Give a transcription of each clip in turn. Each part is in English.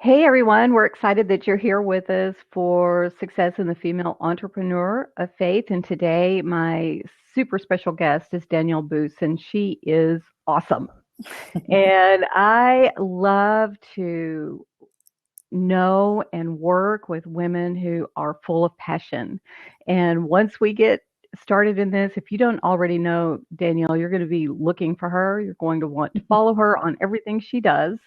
Hey everyone, we're excited that you're here with us for Success in the Female Entrepreneur of Faith. And today, my super special guest is Danielle Boose, and she is awesome. And I love to know and work with women who are full of passion. And once we get started in this, if you don't already know Danielle, you're going to be looking for her. You're going to want to follow her on everything she does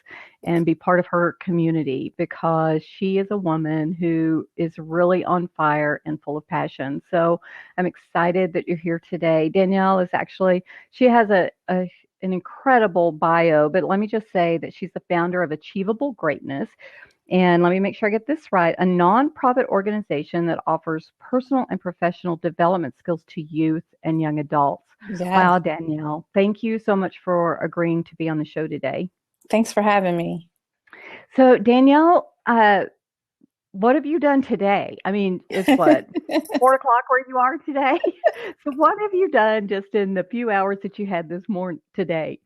and be part of her community because she is a woman who is really on fire and full of passion. So I'm excited that you're here today. Danielle is actually, she has an incredible bio, but let me just say that she's the founder of Achievable Greatness. And let me make sure I get this right, a nonprofit organization that offers personal and professional development skills to youth and young adults. Yeah. Wow, Danielle, thank you so much for agreeing to be on the show today. Thanks for having me. So, Danielle, what have you done today? I mean, it's what, 4 o'clock where you are today? So, what have you done just in the few hours that you had this morning today?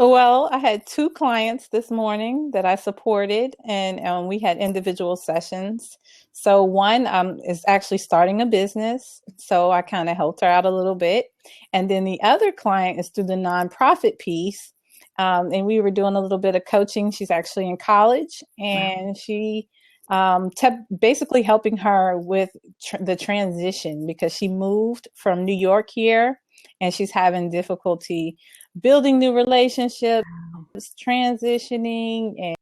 Well, I had two clients this morning that I supported, and we had individual sessions. So one is actually starting a business, so I kind of helped her out a little bit. And then the other client is through the nonprofit piece, and we were doing a little bit of coaching. She's actually in college, and she basically helping her with the transition because she moved from New York here, and she's having difficulty building new relationships, transitioning,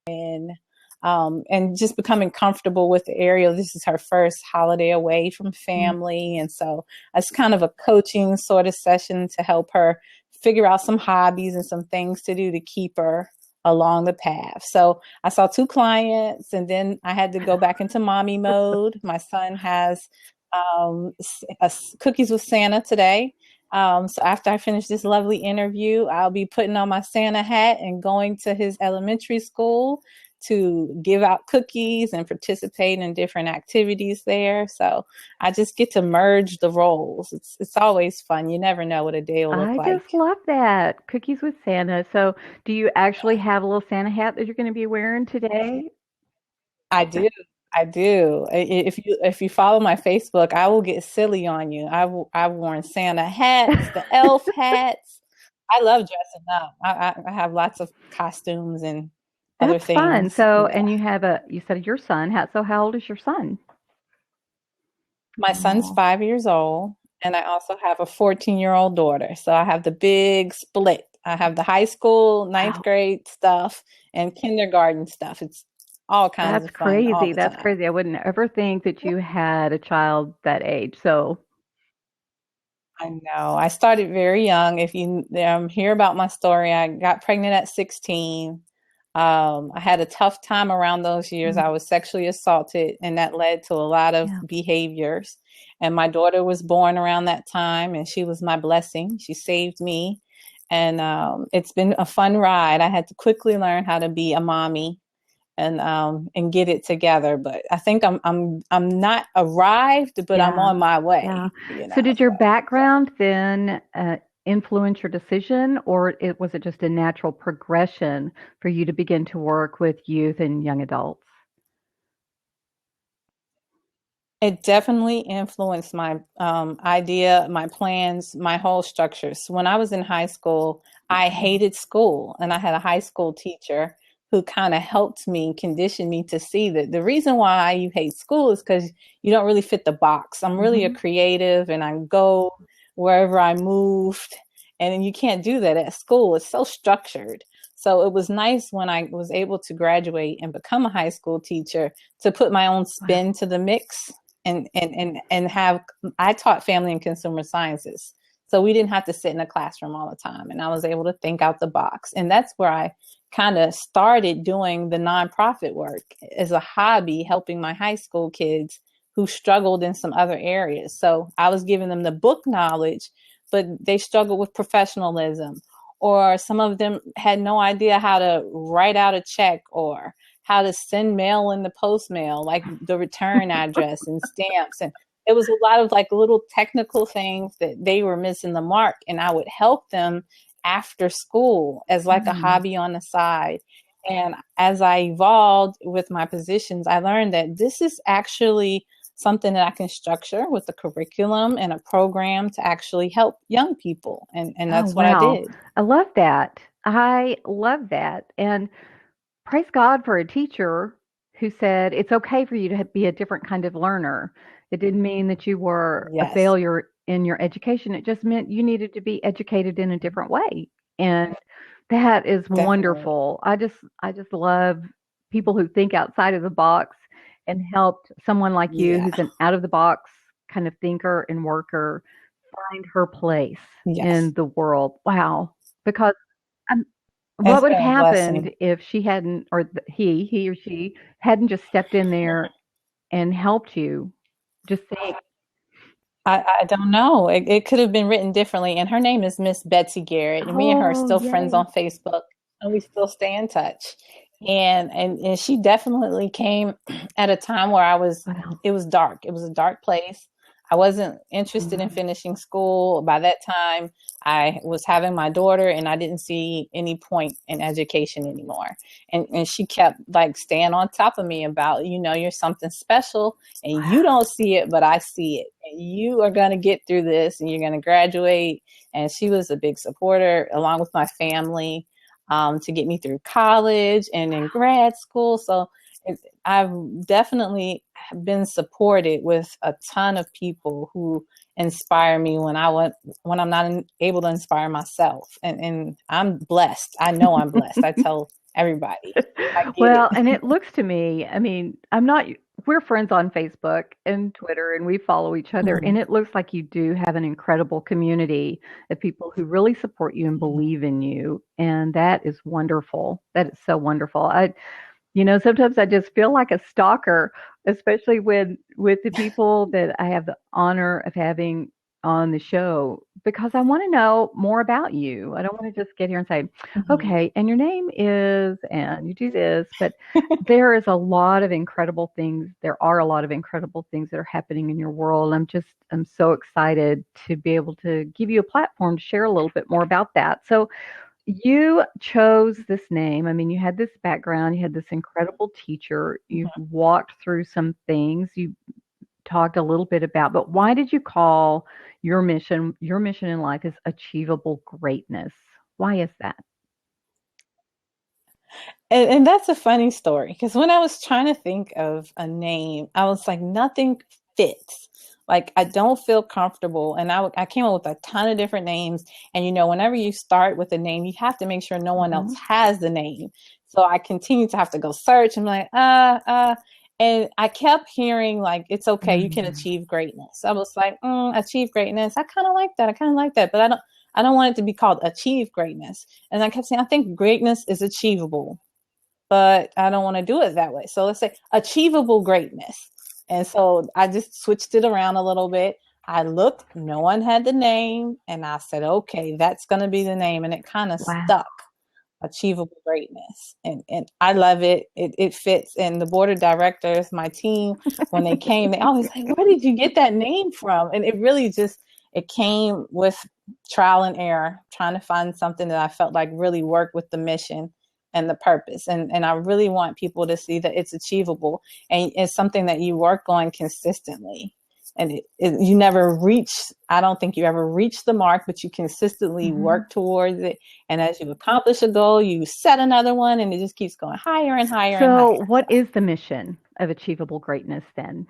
and just becoming comfortable with the area. This is her first holiday away from family, and so it's kind of a coaching sort of session to help her figure out some hobbies and some things to do to keep her along the path. So I saw two clients, and then I had to go back into mommy mode. My son has cookies with Santa today. So after I finish this lovely interview, I'll be putting on my Santa hat and going to his elementary school to give out cookies and participate in different activities there. So I just get to merge the roles. It's always fun. You never know what a day will look I like. just love that. Cookies with Santa. So, do you actually have a little Santa hat that you're going to be wearing today? I do. I do. If you follow my Facebook, I will get silly on you. I've worn Santa hats, the elf hats. I love dressing up. I have lots of costumes and other That's fun. things. So, Yeah. and you said your son. So how old is your son? My son's Oh, 5 years old, and I also have a 14-year-old daughter. So I have the big split. I have the high school, ninth wow. grade stuff, and kindergarten stuff. It's all kinds That's of fun all crazy. the That's time. crazy. I wouldn't ever think that you had a child that age. So, I know. I started very young. If you hear about my story, I got pregnant at 16. I had a tough time around those years. mm, I was sexually assaulted, and that led to a lot of yeah, behaviors. And my daughter was born around that time, and she was my blessing. She saved me. And it's been a fun ride. I had to quickly learn how to be a mommy and get it together. But I think I'm not arrived, but I'm yeah, on my yeah. way, So, did your so. background then influence your decision, or was it just a natural progression for you to begin to work with youth and young adults? It definitely influenced my idea, my plans, my whole structures. When I was in high school, I hated school, and I had a high school teacher who kind of helped me, condition me to see that the reason why you hate school is because you don't really fit the box. I'm really a Mm-hmm. creative, and I go wherever I moved, and you can't do that at school. It's so structured. So it was nice when I was able to graduate and become a high school teacher to put my own Wow. spin to the mix and have I taught family and consumer sciences. So we didn't have to sit in a classroom all the time. And I was able to think out the box. And that's where I kind of started doing the nonprofit work as a hobby, helping my high school kids who struggled in some other areas. So I was giving them the book knowledge, but they struggled with professionalism, or some of them had no idea how to write out a check or how to send mail in the post mail, like the return address and stamps. And it was a lot of like little technical things that they were missing the mark. And I would help them after school as like a Mm. hobby on the side. And as I evolved with my positions, I learned that this is actually something that I can structure with a curriculum and a program to actually help young people. And Oh, that's what I wow. did. I love that. I love that. And praise God for a teacher who said it's okay for you to be a different kind of learner. It didn't mean that you were a Yes, failure in your education. It just meant you needed to be educated in a different way. And that is definitely. wonderful. I just love people who think outside of the box and helped someone like you Yeah. who's an out of the box kind of thinker and worker find her place Yes. in the world. Wow. Because what It's would have been a happened blessing. if she hadn't, or he or she hadn't just stepped in there and helped you? Just think, I don't know. It could have been written differently. And her name is Miss Betsy Garrett. And me and her are oh, still friends yay. on Facebook, and we still stay in touch. And she definitely came at a time where Wow. it was dark. It was a dark place. I wasn't interested in Mhm. finishing school. By that time, I was having my daughter, and I didn't see any point in education anymore. And she kept like staying on top of me about, you're something special and you Wow. don't see it, but I see it. And you are going to get through this and you're going to graduate. And she was a big supporter along with my family, to get me through college and in grad school. So I've definitely been supported with a ton of people who inspire me when I'm not able to inspire myself. And I'm blessed. I know I'm blessed. I tell everybody I get Well, and it. it looks to me, I mean, we're friends on Facebook and Twitter and we follow each other. And Mhm. it looks like you do have an incredible community of people who really support you and believe in you. And that is wonderful. That is so wonderful. Sometimes I just feel like a stalker, especially with the people that I have the honor of having on the show, because I want to know more about you. I don't want to just get here and say, Mhm. okay, and your name is, and you do this, but there is a lot of incredible things. There are a lot of incredible things that are happening in your world. I'm so excited to be able to give you a platform to share a little bit more about that. So, you chose this name. I mean, you had this background, you had this incredible teacher, you've walked through some things, you talked a little bit about, but why did you call your mission in life is achievable greatness? Why is that? And that's a funny story because when I was trying to think of a name, I was like, nothing fits. Like, I don't feel comfortable. And I came up with a ton of different names. And, whenever you start with a name, you have to make sure no one else Mhm. has the name. So I continued to have to go search. I'm like, and I kept hearing, like, it's okay, you can Mhm. achieve greatness. I was like, achieve greatness. I kind of like that. I kind of like that. But I don't want it to be called achieve greatness. And I kept saying, I think greatness is achievable, but I don't want to do it that way. So let's say achievable greatness. And so I just switched it around a little bit. I looked, no one had the name, and I said, okay, that's going to be the name. And it kind of Wow. stuck. Achievable greatness, and I love it. It fits. And the board of directors, my team, when they came, they always like, where did you get that name from? And it really just, it came with trial and error, trying to find something that I felt like really worked with the mission and the purpose. And I really want people to see that it's achievable and it's something that you work on consistently. And you never reach, I don't think you ever reach the mark, but you consistently Mhm. work towards it. And as you accomplish a goal, you set another one, and it just keeps going higher and higher and So, higher. what is the mission of achievable greatness then?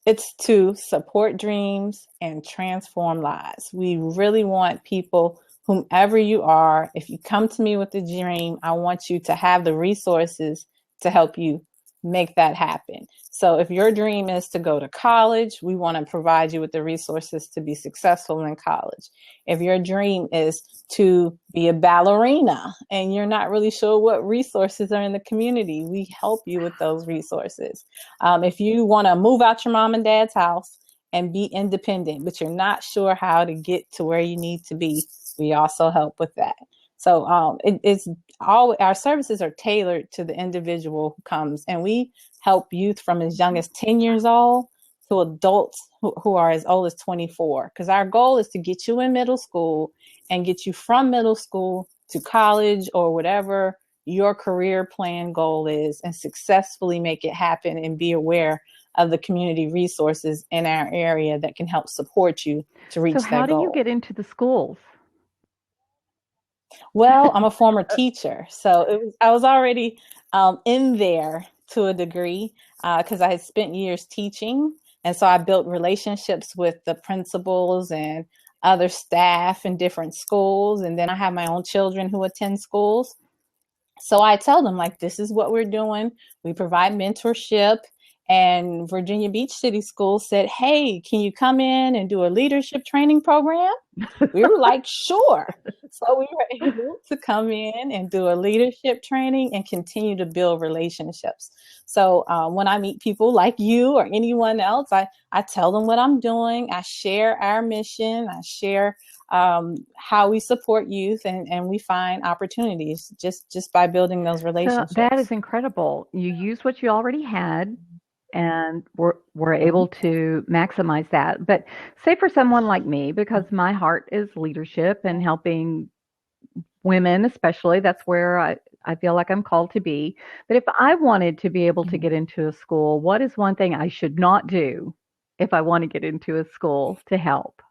It's to support dreams and transform lives. We really want people, whomever you are, if you come to me with a dream, I want you to have the resources to help you make that happen. So if your dream is to go to college, we want to provide you with the resources to be successful in college. If your dream is to be a ballerina and you're not really sure what resources are in the community, we help you with those resources. If you want to move out your mom and dad's house and be independent, but you're not sure how to get to where you need to be, we also help with that. So it's all our services are tailored to the individual who comes, and we help youth from as young as 10 years old to adults who are as old as 24. Because our goal is to get you in middle school and get you from middle school to college or whatever your career plan goal is, and successfully make it happen, and be aware of the community resources in our area that can help support you to So reach how that do you goal. get into the schools? Well, I'm a former teacher, so I was already in there to a degree, because I had spent years teaching, and so I built relationships with the principals and other staff in different schools, and then I have my own children who attend schools. So I tell them, like, this is what we're doing. We provide mentorship. And Virginia Beach City Schools said, hey, can you come in and do a leadership training program? We were like, sure. So we were able to come in and do a leadership training and continue to build relationships. So when I meet people like you or anyone else, I tell them what I'm doing. I share our mission. I share how we support youth, and we find opportunities just by building those So that relationships. is incredible. You used what you already had and were Mm-hmm. able to maximize that. But say for someone like me, because my heart is leadership and helping women, especially, that's where I feel like I'm called to be. But if I wanted to be able to Mm-hmm. get into a school, what is one thing I should not do if I want to get into a school to help?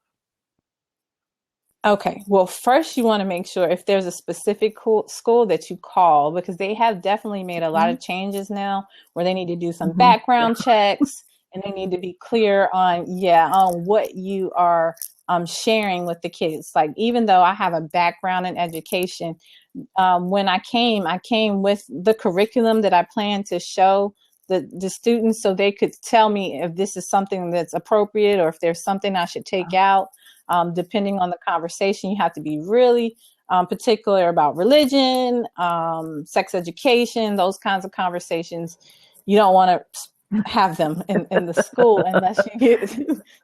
Okay, well, first you want to make sure if there's a specific school that you call, because they have definitely made a lot Hmm. of changes now where they need to do some Hmm. Yeah. background checks, and they need to be clear on, yeah, on what you are sharing with the kids. Like, even though I have a background in education, when I came with the curriculum that I plan to show the students, so they could tell me if this is something that's appropriate or if there's something I should take out. Depending on the conversation, you have to be really particular about religion, sex education, those kinds of conversations. You don't want to have them in the school unless you get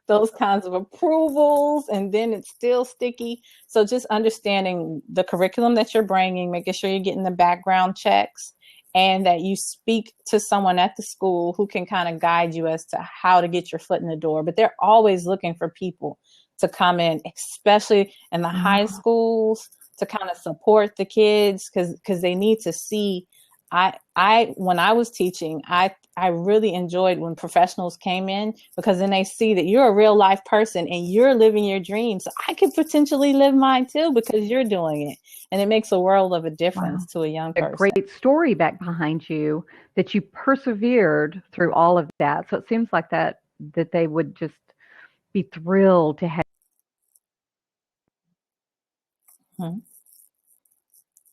those kinds of approvals, and then it's still sticky. So just understanding the curriculum that you're bringing, making sure you're getting the background checks, and that you speak to someone at the school who can kind of guide you as to how to get your foot in the door. But they're always looking for people to come in, especially in the high Oh, schools, to kind of support the kids, because they need to see. I when I was teaching, I really enjoyed when professionals came in, because then they see that you're a real life person and you're living your dreams. So I could potentially live mine too because you're doing it. And it makes a world of a difference wow. to a young A person. great story back behind you that you persevered through all of that. So it seems like that they would just be thrilled to have Hmm.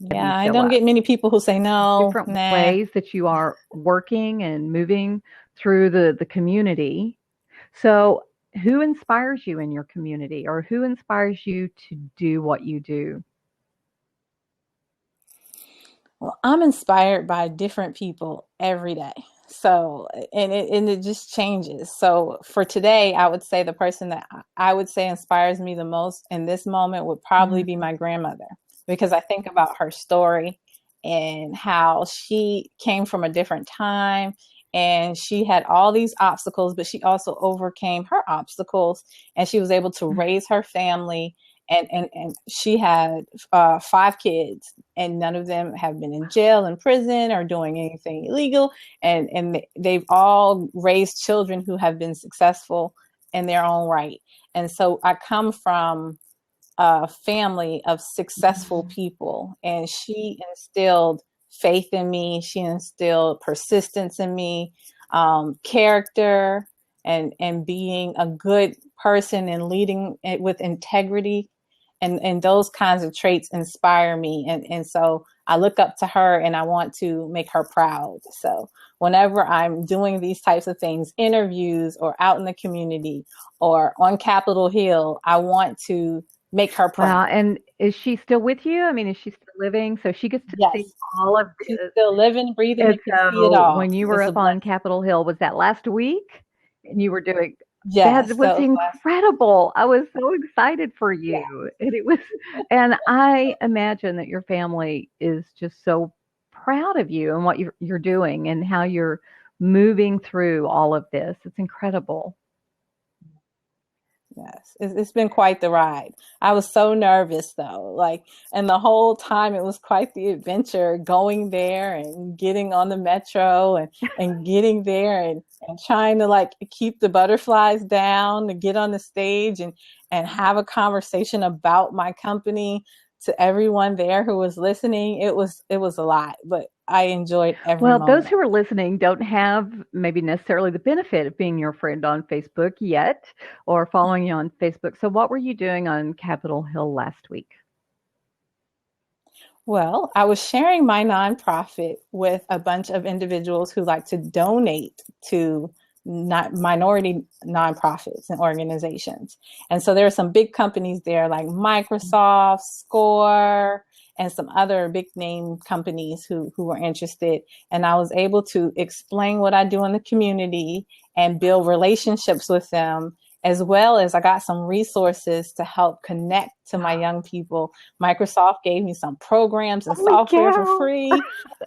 you Yeah, I show don't up. get many people who say, no, Different nah. ways that you are working and moving through the community. So, who inspires you in your community, or who inspires you to do what you do? Well, I'm inspired by different people every day. So, and it just changes. So, for today, I would say the person that I would say inspires me the most in this moment would probably Mhm. be my grandmother, because I think about her story and how she came from a different time, and she had all these obstacles, but she also overcame her obstacles, and she was able to raise her family. And she had 5 kids, and none of them have been in jail, in prison, or doing anything illegal. And they've all raised children who have been successful in their own right. And so I come from a family of successful people, and she instilled faith in me. She instilled persistence in me, character, and being a good person and leading it with integrity, and those kinds of traits inspire me. And so I look up to her, and I want to make her proud. So whenever I'm doing these types of things, interviews or out in the community or on Capitol Hill, I want to make her Wow. proud. And is she still with you? I mean, is she still living? So she gets to see Yes, all of she's this. still living, breathing, And and can see it so all. when you were It's a up on blessing. Capitol Hill, was that last week? And you were doing that Yes, was that was last. incredible. I was so excited for Yeah. you. And it was, and I imagine that your family is just so proud of you and what you're doing and how you're moving through all of this. It's incredible. Yes, it's been quite the ride. I was so nervous though, like, and the whole time it was quite the adventure going there and getting on the metro and getting there and trying to like keep the butterflies down to get on the stage and have a conversation about my company to everyone there who was listening. It was a lot, but I enjoyed every Well, those moment. who are listening don't have maybe necessarily the benefit of being your friend on Facebook yet or following you on Facebook. So, what were you doing on Capitol Hill last week? Well, I was sharing my nonprofit with a bunch of individuals who like to donate to not minority nonprofits and organizations. And so there are some big companies there like Microsoft, Score, and some other big name companies who were interested. And I was able to explain what I do in the community and build relationships with them, as well as I got some resources to help connect to my young people. Microsoft gave me some programs and Holy software for cow! free.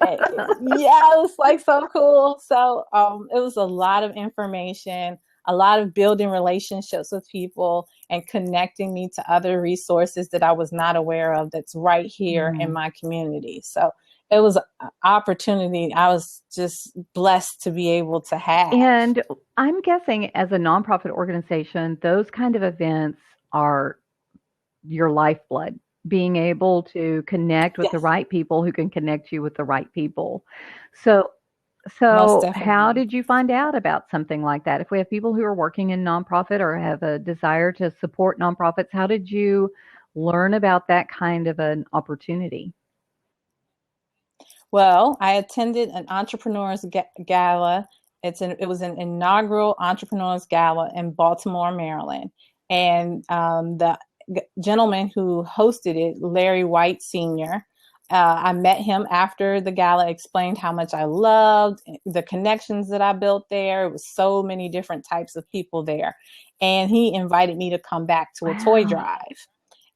Yeah, it was like so cool. So it was a lot of information, a lot of building relationships with people and connecting me to other resources that I was not aware of that's right here in Mm. my community. So it was an opportunity I was just blessed to be able to have. And I'm guessing as a nonprofit organization, those kind of events are your lifeblood, being able to connect with the Yes, right people who can connect you with the right people. So, most so how definitely. did you find out about something like that? If we have people who are working in nonprofit or have a desire to support nonprofits, how did you learn about that kind of an opportunity? Well, I attended an entrepreneurs gala. It was an inaugural entrepreneurs gala in Baltimore, Maryland, and the gentleman who hosted it, Larry White Sr. I met him after the gala, explained how much I loved the connections that I built there. It was so many different types of people there, and he invited me to come back to a toy Wow. drive.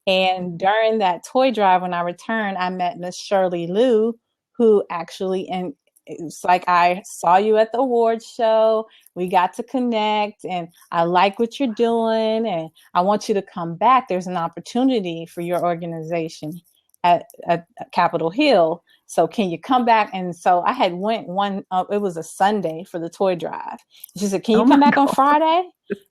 And during that toy drive, when I returned, I met Miss Shirley Liu, who actually, and it's like I saw you at the awards show. We got to connect, and I like what you're doing, and I want you to come back. There's an opportunity for your organization at Capitol Hill. So can you come back? And so I had went one. It was a Sunday for the toy drive. She said, "Can Oh you my come back on God. Friday?"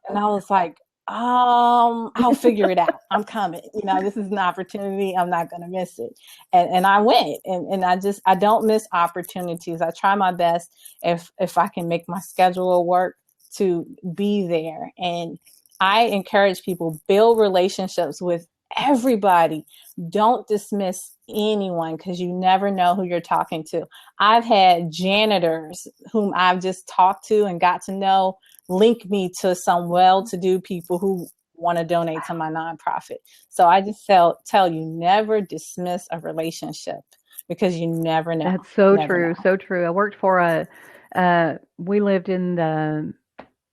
And I was like, I'll figure it out. I'm coming. This is an opportunity. I'm not going to miss it. And I went and I don't miss opportunities. I try my best if I can make my schedule work to be there. And I encourage people build relationships with everybody. Don't dismiss anyone because you never know who you're talking to. I've had janitors whom I've just talked to and got to know link me to some well-to-do people who want to donate to my nonprofit. So I just tell you, never dismiss a relationship because you never know. That's so Never true. know. So true. I worked for we lived in the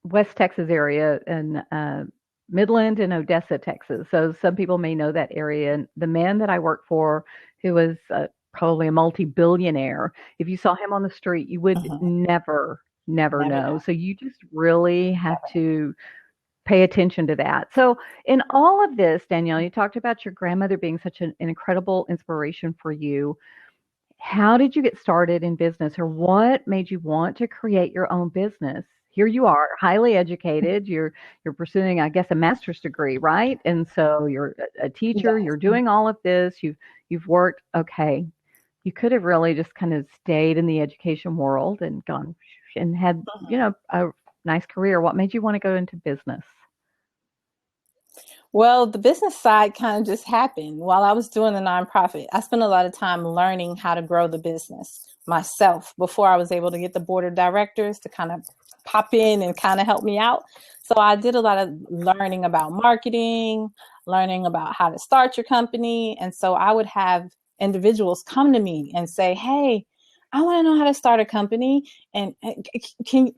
West Texas area in Midland and Odessa, Texas. So some people may know that area. And the man that I worked for, who was probably a multi-billionaire, if you saw him on the street, you would Mm-hmm. never Never know. know. So you just really have Never. to pay attention to that. So in all of this, Danielle, you talked about your grandmother being such an incredible inspiration for you. How did you get started in business, or what made you want to create your own business? Here you are, highly educated. You're pursuing, I guess, a master's degree, right? And so you're a teacher. You're Yes. doing all of this. You've worked. Okay, you could have really just kind of stayed in the education world and gone and had a nice career. What made you want to go into business? Well, the business side kind of just happened while I was doing the nonprofit. I spent a lot of time learning how to grow the business myself before I was able to get the board of directors to kind of pop in and kind of help me out. So I did a lot of learning about marketing, learning about how to start your company. And so I would have individuals come to me and say, "Hey, I want to know how to start a company. And can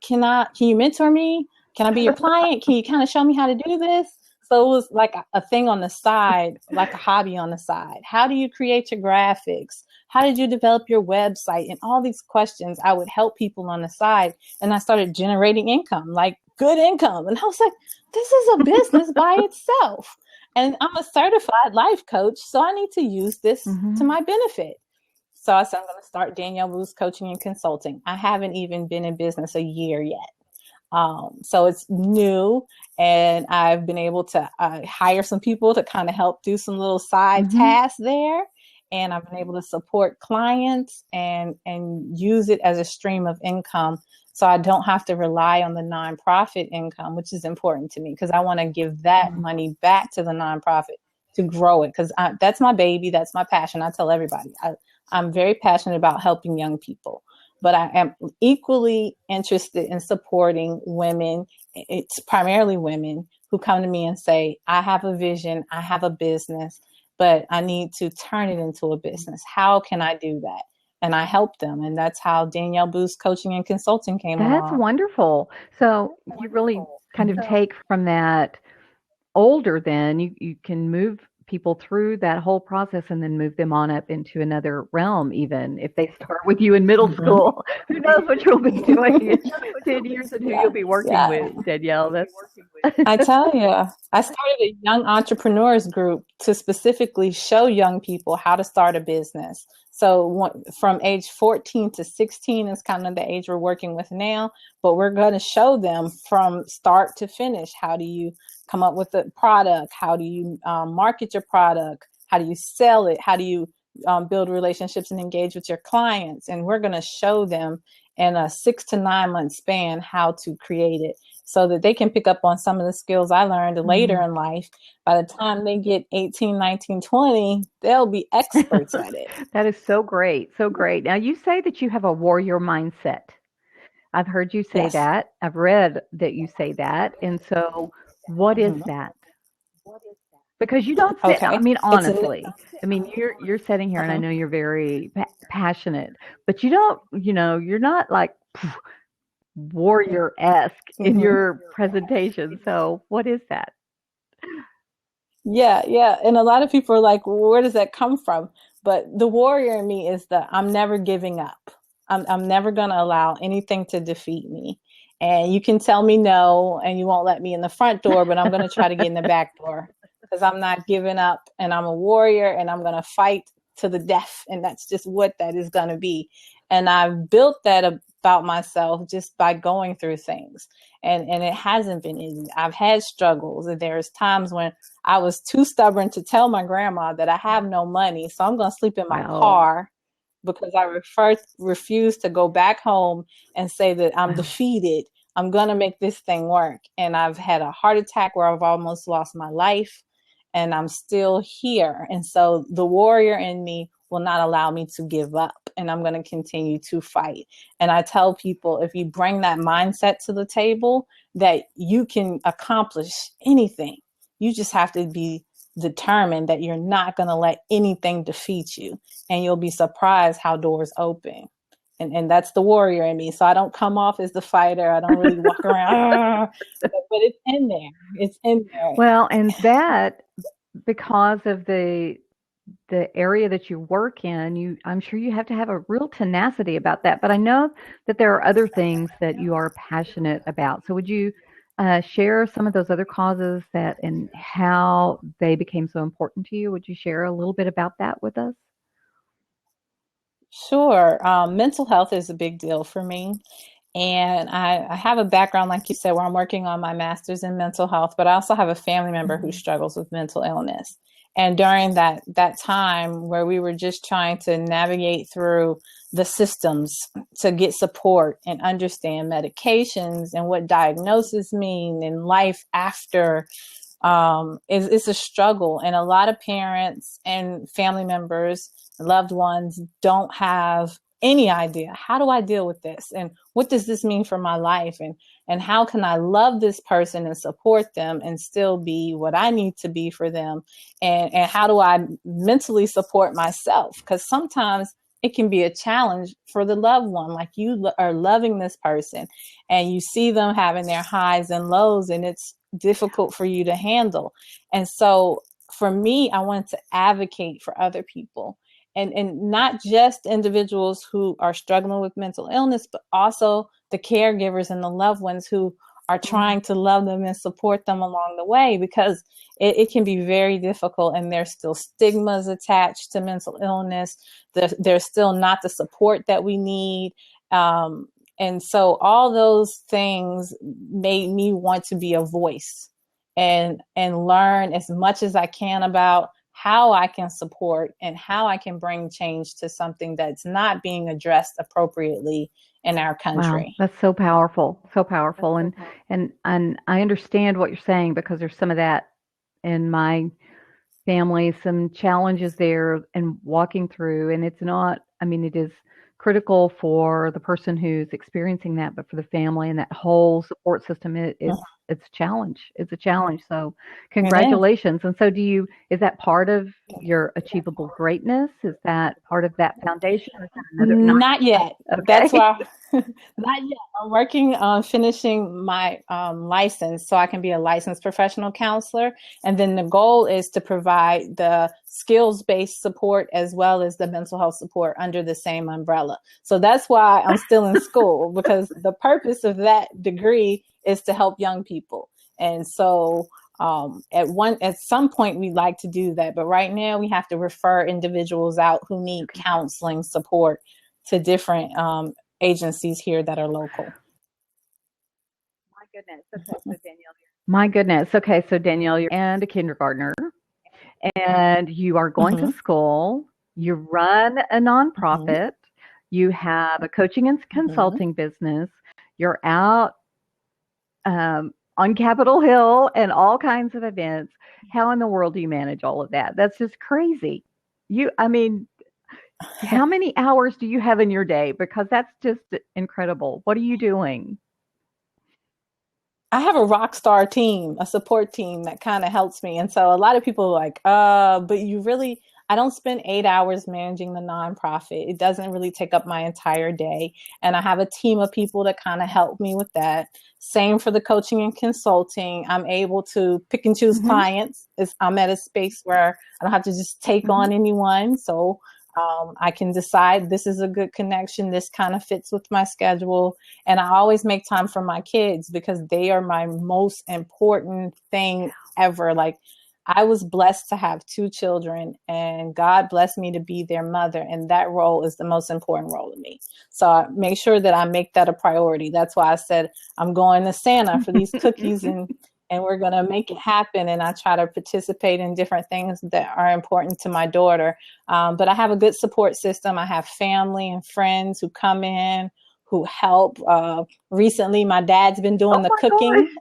you mentor me? Can I be your client? Can you kind of show me how to do this?" So it was like a thing on the side, like a hobby on the side. How do you create your graphics? How did you develop your website? And all these questions, I would help people on the side. And I started generating income like good income. And I was like, this is a business by itself. And I'm a certified life coach, so I need to use this to my benefit. So I said, I'm going to start Danielle Boose Coaching and Consulting. I haven't even been in business a year yet. So it's new, and I've been able to hire some people to kind of help do some little side tasks there. And I've been able to support clients and use it as a stream of income. So I don't have to rely on the nonprofit income, which is important to me because I want to give that money back to the nonprofit to grow it. Because that's my baby. That's my passion. I tell everybody I'm very passionate about helping young people, but I am equally interested in supporting women. It's primarily women who come to me and say, I have a vision, I have a business, but I need to turn it into a business. How can I do that? And I help them. And that's how Danielle Boose Coaching and Consulting came along. That's wonderful. So you really kind of take from that older, then you can move people through that whole process and then move them on up into another realm. Even if they start with you in middle school, who knows what you'll be doing in 10 years and who you'll be working with, Danielle. I tell you, I started a young entrepreneurs group to specifically show young people how to start a business. So from age 14 to 16 is kind of the age we're working with now, but we're going to show them from start to finish. How do you come up with a product? How do you market your product? How do you sell it? How do you build relationships and engage with your clients? And we're going to show them in a 6 to 9 month span how to create it so that they can pick up on some of the skills I learned later in life. By the time they get 18, 19, 20, they'll be experts at it. That is so great. So great. Now, you say that you have a warrior mindset. I've heard you say that. I've read that you say that. And so what is that? Because you don't sit, I mean, honestly, I mean, you're sitting here and I know you're very passionate, but you don't, you're not like warrior-esque in your presentation. So what is that? Yeah. And a lot of people are like, well, where does that come from? But the warrior in me is that I'm never giving up. I'm never going to allow anything to defeat me. And you can tell me no, and you won't let me in the front door, but I'm going to try to get in the back door because I'm not giving up, and I'm a warrior, and I'm going to fight to the death. And that's just what that is going to be. And I've built that about myself just by going through things. And it hasn't been easy. I've had struggles, and there's times when I was too stubborn to tell my grandma that I have no money, so I'm going to sleep in my car because I refuse to go back home and say that I'm defeated. I'm going to make this thing work. And I've had a heart attack where I've almost lost my life, and I'm still here. And so the warrior in me will not allow me to give up, and I'm going to continue to fight. And I tell people, if you bring that mindset to the table, that you can accomplish anything. You just have to be determined that you're not going to let anything defeat you, and you'll be surprised how doors open. And that's the warrior in me. So I don't come off as the fighter. I don't really walk around, but it's in there. It's in there. Well, and that, because of the area that you work in, I'm sure you have to have a real tenacity about that. But I know that there are other things that you are passionate about. So would you share some of those other causes and how they became so important to you? Would you share a little bit about that with us? Sure. Mental health is a big deal for me. And I have a background, like you said, where I'm working on my master's in mental health, but I also have a family member who struggles with mental illness. And during that time where we were just trying to navigate through the systems to get support and understand medications and what diagnosis mean and life after, it's a struggle. And a lot of parents and family members, loved ones, don't have any idea. How do I deal with this? And what does this mean for my life? And how can I love this person and support them and still be what I need to be for them? And how do I mentally support myself? Because sometimes it can be a challenge for the loved one. Like, you are loving this person and you see them having their highs and lows, and it's difficult for you to handle. And so for me, I wanted to advocate for other people. And not just individuals who are struggling with mental illness, but also the caregivers and the loved ones who are trying to love them and support them along the way, because it can be very difficult, and there's still stigmas attached to mental illness. There's still not the support that we need. And so all those things made me want to be a voice and learn as much as I can about how I can support and how I can bring change to something that's not being addressed appropriately in our Wow, country. that's so powerful, so powerful, and I understand what you're saying because there's some of that in my family, some challenges there and walking through, and it's not, I mean, it is critical for the person who's experiencing that, but for the family and that whole support system, it's a challenge. It's a challenge. So It is. congratulations. And so is that part of your achievable greatness? Is that part of that foundation or is that another? Not Not yet. That's okay. why, not yet. I'm working on finishing my license so I can be a licensed professional counselor. And then the goal is to provide the skills-based support as well as the mental health support under the same umbrella. So that's why I'm still in school, because the purpose of that degree is to help young people. And so at some point we'd like to do that, but right now we have to refer individuals out who need counseling support to different agencies here that are local. My goodness. Okay, so Danielle. My goodness. Okay, so Danielle, you're and a kindergartner, and you are going to Mm-hmm. school. You run a Mm-hmm. nonprofit. You have a coaching and Mm-hmm. consulting business. You're out on Capitol Hill and all kinds of events. How in the world do you manage all of that? That's just crazy. I mean, how many hours do you have in your day? Because that's just incredible. What are you doing? I have a rock star team, a support team that kind of helps me. And so a lot of people are like, but I don't spend 8 hours managing the nonprofit. It doesn't really take up my entire day. And I have a team of people that kind of help me with that. Same for the coaching and consulting. I'm able to pick and choose Mm-hmm. clients. I'm at a space where I don't have to just take Mm-hmm. on anyone. So I can decide this is a good connection. This kind of fits with my schedule. And I always make time for my kids because they are my most important thing ever. Like, I was blessed to have 2 children, and God blessed me to be their mother. And that role is the most important role to me. So I make sure that I make that a priority. That's why I said I'm going to Santa for these cookies, and we're going to make it happen. And I try to participate in different things that are important to my daughter. But I have a good support system. I have family and friends who come in, who help. Recently, my dad's been doing Oh the my God. cooking,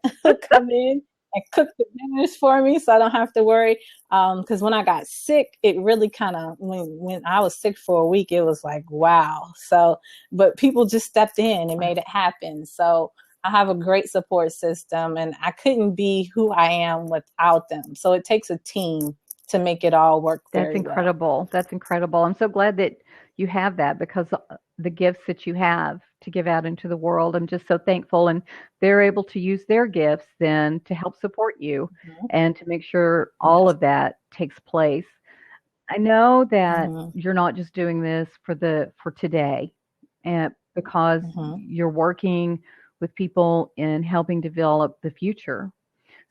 come in and cook the dinners for me so I don't have to worry. Because when I got sick, it really kind of, when I was sick for a week, it was like, wow. So, but people just stepped in and made it happen. So I have a great support system, and I couldn't be who I am without them. So it takes a team to make it all work That's very well. incredible. That's incredible. I'm so glad that you have that because the gifts that you have to give out into the world, I'm just so thankful. And they're able to use their gifts then to help support you Mm-hmm. and to make sure all Yes. of that takes place. I know that Mm-hmm. you're not just doing this for today, and because Mm-hmm. you're working with people in helping develop the future.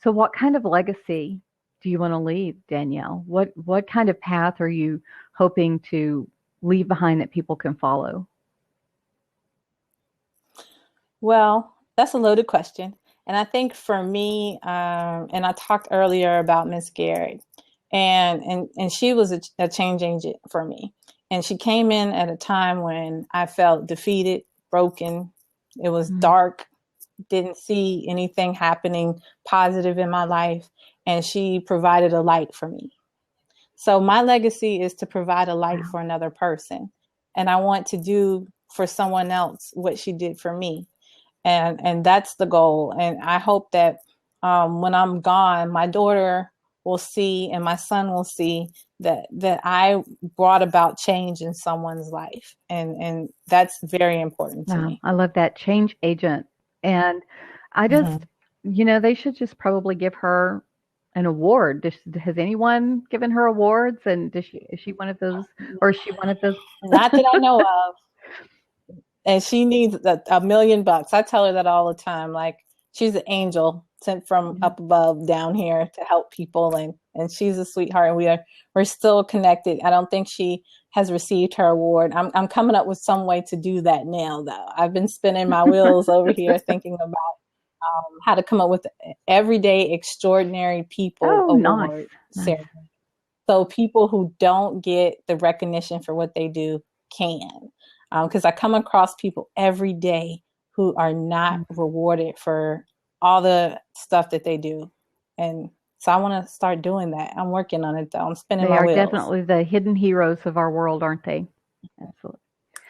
So what kind of legacy do you want to leave, Danielle? What kind of path are you hoping to leave behind that people can follow? Well, that's a loaded question. And I think for me, and I talked earlier about Miss Garrett, and she was a change agent for me. And she came in at a time when I felt defeated, broken. It was Mm, dark, didn't see anything happening positive in my life. And she provided a light for me. So my legacy is to provide a light wow, for another person. And I want to do for someone else what she did for me. And that's the goal. And I hope that when I'm gone, my daughter will see and my son will see that I brought about change in someone's life. And that's very important to wow, me. I love that change agent. And I Mm-hmm. just, they should just probably give her an award. Has anyone given her awards? And is she one of those, or is she one of those? Not that I know of. And she needs $1 million. I tell her that all the time. Like, she's an angel sent from Yeah. up above down here to help people, and she's a sweetheart, and we're still connected. I don't think she has received her award. I'm coming up with some way to do that now, though. I've been spinning my wheels over here thinking about how to come up with everyday extraordinary people Oh, nice, award nice. ceremony. So people who don't get the recognition for what they do can. Because I come across people every day who are not rewarded for all the stuff that they do. And so I want to start doing that. I'm working on it, though. I'm spinning They my are wheels. definitely the hidden heroes of our world, aren't they? Absolutely.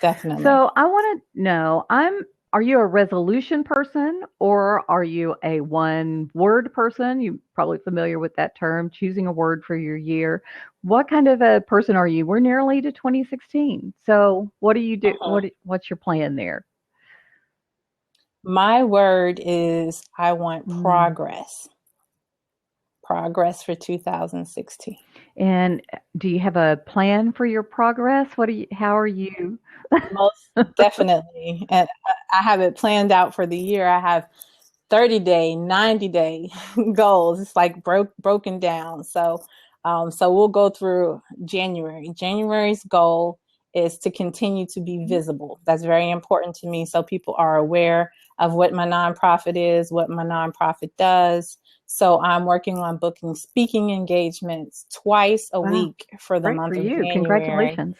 Definitely. So I want to know, are you a resolution person or are you a one word person? You're probably familiar with that term, choosing a word for your year. What kind of a person are you? We're nearly to 2016. So what do you do? Uh-huh. What's your plan there? My word is I want Mm. progress. Progress for 2016. And do you have a plan for your progress? How are you? Most definitely. And I have it planned out for the year. I have 30-day, 90-day goals. It's like broken down. So we'll go through January. January's goal is to continue to be visible. That's very important to me. So people are aware of what my nonprofit is, what my nonprofit does. So I'm working on booking speaking engagements twice a Wow, week for the great for month of you. January, Congratulations.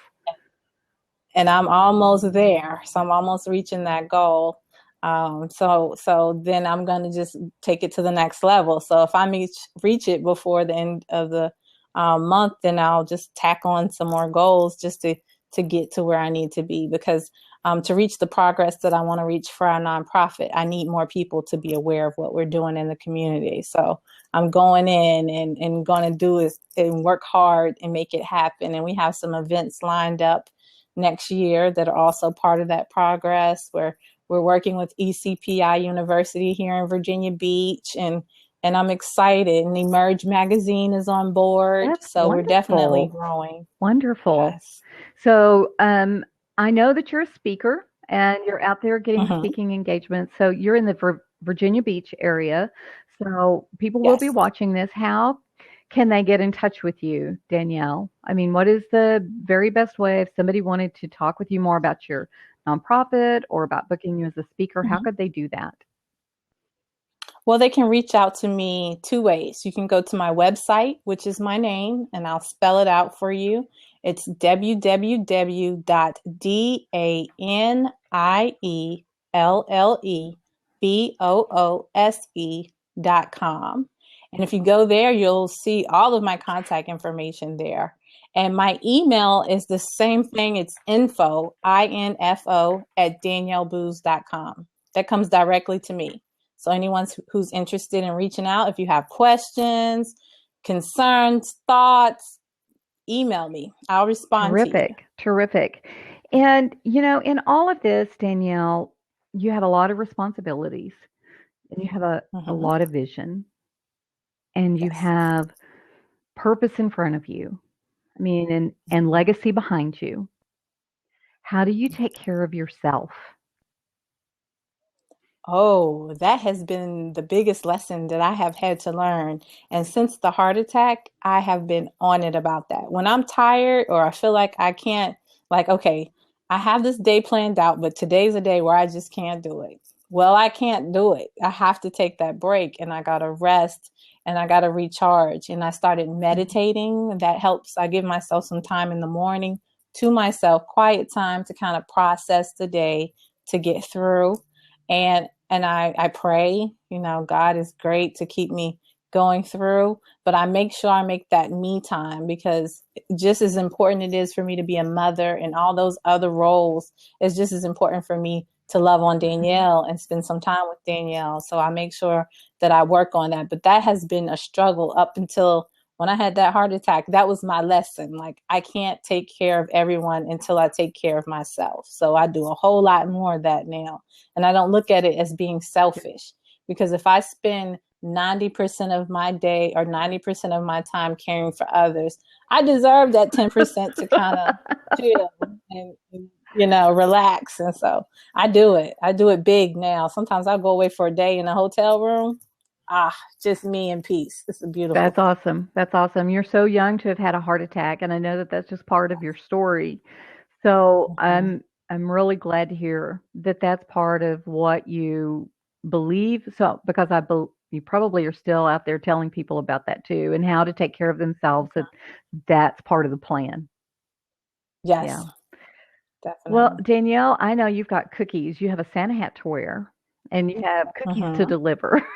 and I'm almost there. So I'm almost reaching that goal. So then I'm going to just take it to the next level. So if I reach it before the end of the month, then I'll just tack on some more goals just to get to where I need to be. Because to reach the progress that I want to reach for our nonprofit, I need more people to be aware of what we're doing in the community. So I'm going in and going to do is and work hard and make it happen. And we have some events lined up next year that are also part of that progress. We're working with ECPI University here in Virginia Beach, and I'm excited. And Emerge Magazine is on board, That's so we're definitely wonderful. growing. Wonderful. Yes. So, I know that you're a speaker and you're out there getting Mm-hmm. speaking engagements. So, you're in the Virginia Beach area. So, people will be Yes. watching this. How can they get in touch with you, Danielle? I mean, what is the very best way if somebody wanted to talk with you more about your nonprofit or about booking you as a speaker? How Mm-hmm. could they do that? Well, they can reach out to me two ways. You can go to my website, which is my name, and I'll spell it out for you. It's www.danielleboose.com. And if you go there, you'll see all of my contact information there. And my email is the same thing. It's info, at danielleboose.com. That comes directly to me. So anyone who's interested in reaching out, if you have questions, concerns, thoughts, email me. I'll respond to you. Terrific, terrific. And, in all of this, Danielle, you have a lot of responsibilities and you have a Mm-hmm. lot of vision and you Yes. have purpose in front of you. I mean, and legacy behind you. How do you take care of yourself? Oh, that has been the biggest lesson that I have had to learn. And since the heart attack, I have been on it about that. When I'm tired or I feel like I can't, like, okay, I have this day planned out, but today's a day where I just can't do it. Well, I can't do it. I have to take that break and I got to rest and I got to recharge. And I started meditating. That helps. I give myself some time in the morning to myself, quiet time to kind of process the day to get through. And I pray, God is great to keep me going through, but I make sure I make that me time, because just as important it is for me to be a mother and all those other roles, it's just as important for me to love on Danielle and spend some time with Danielle. So I make sure that I work on that. But that has been a struggle up until when I had that heart attack. That was my lesson. Like, I can't take care of everyone until I take care of myself. So I do a whole lot more of that now. And I don't look at it as being selfish, because if I spend 90% of my day or 90% of my time caring for others, I deserve that 10% to kind of chill and relax. And so I do it. I do it big now. Sometimes I'll go away for a day in a hotel room. Just me in peace. It's a beautiful That's thing. awesome. That's awesome. You're so young to have had a heart attack, and I know that that's just part of your story. So Mhm. I'm really glad to hear that that's part of what you believe. So because you probably are still out there telling people about that too, and how to take care of themselves. That that's part of the plan. Yes, Yeah. Well, definitely. Danielle, I know you've got cookies. You have a Santa hat to wear, and you have cookies to Hmm. deliver.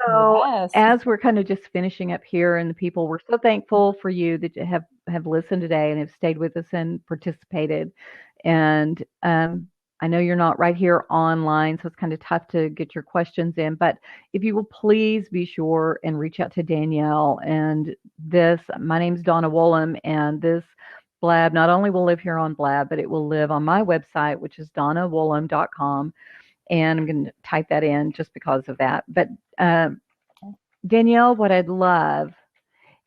So, Yes. as we're kind of just finishing up here, and the people, we're so thankful for you that you have listened today and have stayed with us and participated. And I know you're not right here online, so it's kind of tough to get your questions in. But if you will please be sure and reach out to Danielle. And my name's Donna Woolam, and this Blab not only will live here on Blab, but it will live on my website, which is donnawoolam.com. And I'm going to type that in just because of that. But um, Danielle, what I'd love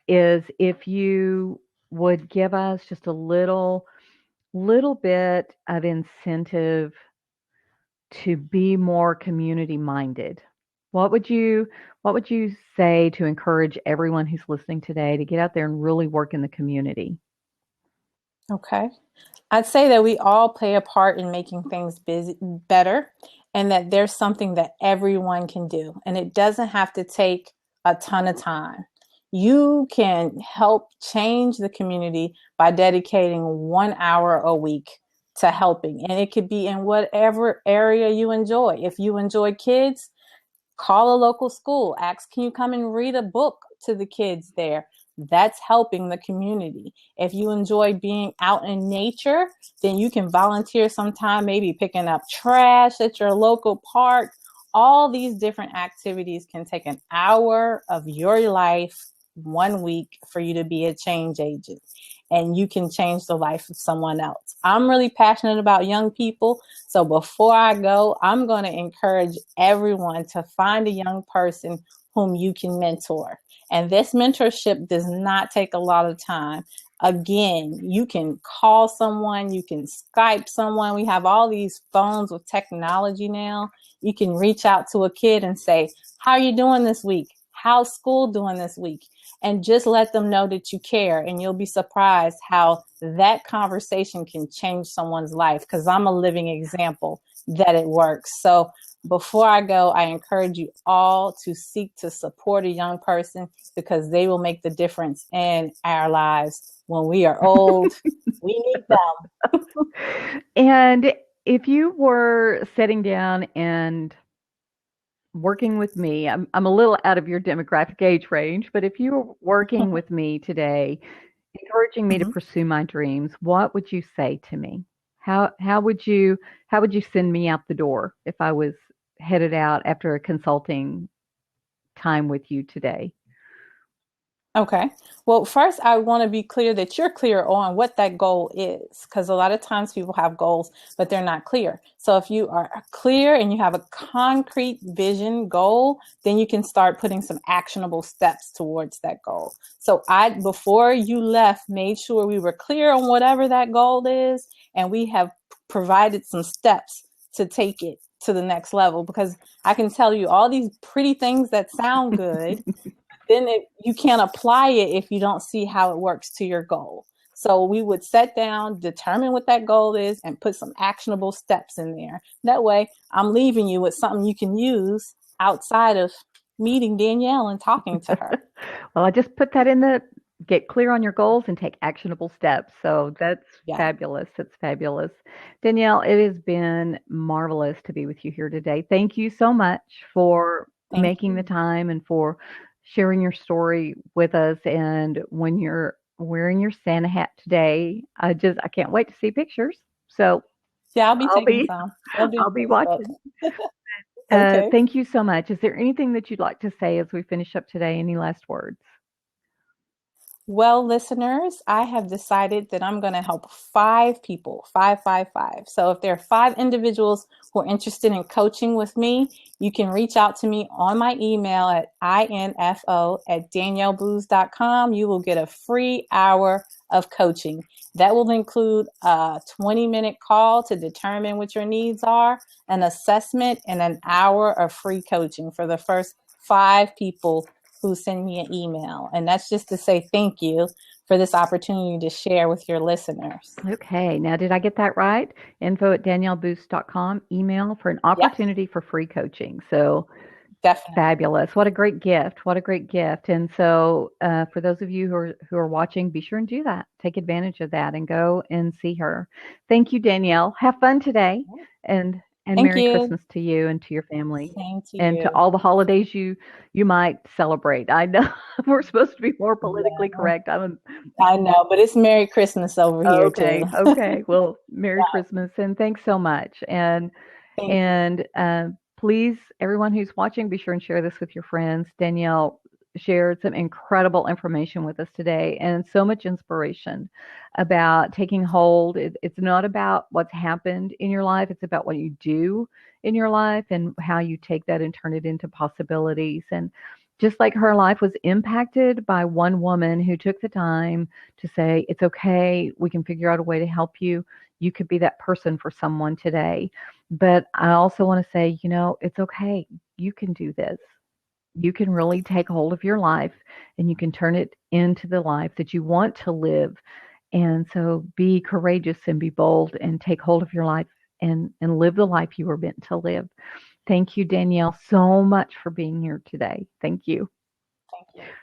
is if you would give us just a little bit of incentive to be more community minded. What would you what would you say to encourage everyone who's listening today to get out there and really work in the community? Okay. I'd say that we all play a part in making things better, and that there's something that everyone can do. And it doesn't have to take a ton of time. You can help change the community by dedicating 1 hour a week to helping. And it could be in whatever area you enjoy. If you enjoy kids, call a local school, ask, can you come and read a book to the kids there? That's helping the community. If you enjoy being out in nature, then you can volunteer sometime, maybe picking up trash at your local park. All these different activities can take an hour of your life 1 week for you to be a change agent, and you can change the life of someone else. I'm really passionate about young people. So before I go, I'm going to encourage everyone to find a young person whom you can mentor. And this mentorship does not take a lot of time. Again, you can call someone, you can Skype someone. We have all these phones with technology now. You can reach out to a kid and say, how are you doing this week? How's school doing this week? And just let them know that you care. And you'll be surprised how that conversation can change someone's life, because I'm a living example that it works. So before I go, I encourage you all to seek to support a young person, because they will make the difference in our lives. When we are old, we need them. And if you were sitting down and working with me, I'm a little out of your demographic age range, but if you were working with me today, encouraging me to Mhm. pursue my dreams, what would you say to me? How would you send me out the door if I was headed out after a consulting time with you today? Okay. Well, first, I want to be clear that you're clear on what that goal is, because a lot of times people have goals, but they're not clear. So if you are clear and you have a concrete vision goal, then you can start putting some actionable steps towards that goal. So before you left, made sure we were clear on whatever that goal is, and we have provided some steps to take it to the next level, because I can tell you all these pretty things that sound good, then you can't apply it if you don't see how it works to your goal. So we would sit down, determine what that goal is, and put some actionable steps in there. That way, I'm leaving you with something you can use outside of meeting Danielle and talking to her. Well, I just put that in the get clear on your goals and take actionable steps. So that's Yeah. fabulous. It's fabulous. Danielle, it has been marvelous to be with you here today. Thank you so much for Thank making the you. time and for sharing your story with us. And when you're wearing your Santa hat today, I can't wait to see pictures. So Yeah, I'll be I'll taking be some. They'll be I'll be on Facebook. watching. Okay. Thank you so much. Is there anything that you'd like to say as we finish up today? Any last words? Well, listeners, I have decided that I'm going to help 5 people, 555. So if there are 5 individuals who are interested in coaching with me, you can reach out to me on my email at info@danielleboose.com. You will get a free hour of coaching. That will include a 20-minute call to determine what your needs are, an assessment, and an hour of free coaching for the first 5 people who send me an email. And that's just to say thank you for this opportunity to share with your listeners. Okay, now did I get that right? info@danielleboose.com, email for an Yes, opportunity for free coaching. So definitely. fabulous. What a great gift. What a great gift. And so for those of you who are watching, be sure and do that. Take advantage of that and go and see her. Thank you, Danielle. Have fun today. And Thank Merry you. Christmas to you and to your family Same to and to you. all the holidays you might celebrate. I know we're supposed to be more politically Yeah, correct. I know, but it's Merry Christmas over here too. Okay, okay. Well, Merry Yeah, Christmas and thanks so much. thank you. And please, everyone who's watching, be sure and share this with your friends. Danielle shared some incredible information with us today and so much inspiration about taking hold. It's not about what's happened in your life, it's about what you do in your life and how you take that and turn it into possibilities. And just like her life was impacted by one woman who took the time to say, it's okay, we can figure out a way to help you. You could be that person for someone today. But I also want to say, it's okay. You can do this. You can really take hold of your life and you can turn it into the life that you want to live. And so be courageous and be bold and take hold of your life and live the life you were meant to live. Thank you, Danielle, so much for being here today. Thank you. Thank you.